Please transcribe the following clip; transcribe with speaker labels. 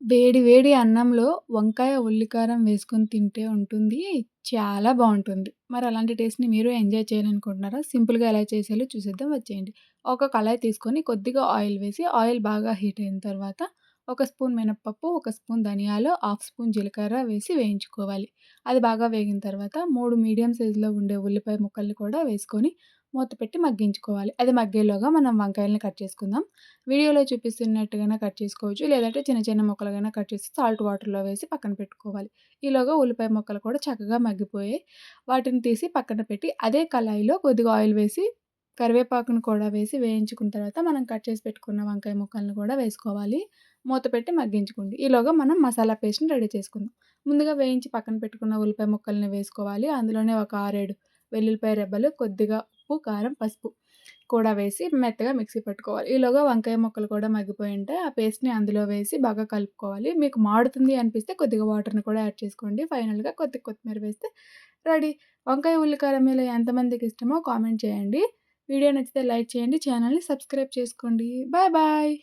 Speaker 1: వేడి వేడి అన్నంలో వంకాయ, ఉల్లికారం వేసుకొని తింటే ఉంటుంది. చాలా బావుంటుంది. మరి అలాంటి టేస్ట్‌ని మీరు ఎంజాయ్ చేయాలనుకుంటున్నారా? సింపుల్‌గా ఎలా చేసేయాలో చూసేద్దాం వచ్చేయండి. ఒక కళాయి తీసుకొని కొద్దిగా ఆయిల్ వేసి, ఆయిల్ బాగా హీట్ అయిన తర్వాత ఒక స్పూన్ మినపప్పు, ఒక స్పూన్ ధనియాలు, హాఫ్ స్పూన్ జీలకర్ర వేసి వేయించుకోవాలి. అది బాగా వేగిన తర్వాత 3 మీడియం సైజులో ఉండే ఉల్లిపాయ ముక్కల్ని కూడా వేసుకొని మూత పెట్టి మగ్గించుకోవాలి. అది మగ్గేలోగా మనం వంకాయలని కట్ చేసుకుందాం. వీడియోలో చూపిస్తున్నట్టుగానే కట్ చేసుకోవచ్చు. లేదంటే చిన్న చిన్న ముక్కలుగానే కట్ చేసి సాల్ట్ వాటర్‌లో వేసి పక్కన పెట్టుకోవాలి. ఈలోగా ఉల్లిపాయ ముక్కలు కూడా చక్కగా మగ్గిపోయాయి. వాటిని తీసి పక్కన పెట్టి అదే కళాయిలో కొద్దిగా ఆయిల్ వేసి, కరివేపాకును కూడా వేసి వేయించుకున్న తర్వాత మనం కట్ చేసి పెట్టుకున్న వంకాయ ముక్కలను కూడా వేసుకోవాలి. మూత పెట్టి మగ్గించుకోండి. ఈలోగా మనం మసాలా పేస్ట్‌ని రెడీ చేసుకుందాం. ముందుగా వేయించి పక్కన పెట్టుకున్న ఉల్లిపాయ ముక్కల్ని వేసుకోవాలి. అందులోనే ఒక 6, 7 వెల్లుల్లిపాయ రెబ్బలు, కొద్దిగా ఉప్పు, కారం, పసుపు కూడా వేసి మెత్తగా మిక్సీ పట్టుకోవాలి. ఈలోగా వంకాయ ముక్కలు కూడా మగ్గిపోయుంటాయి. ఆ పేస్ట్‌ని అందులో వేసి బాగా కలుపుకోవాలి. మీకు మాడుతుంది అనిపిస్తే కొద్దిగా వాటర్‌ని కూడా యాడ్ చేసుకోండి. ఫైనల్‌గా కొద్దిగా కొత్తిమీర వేస్తే రెడీ. వంకాయ ఉల్లికారం మీలో ఎంతమందికి ఇష్టమో కామెంట్ చేయండి. వీడియో నచ్చితే లైక్ చేయండి. ఛానెల్‌ని సబ్స్క్రైబ్ చేసుకోండి. Bye bye.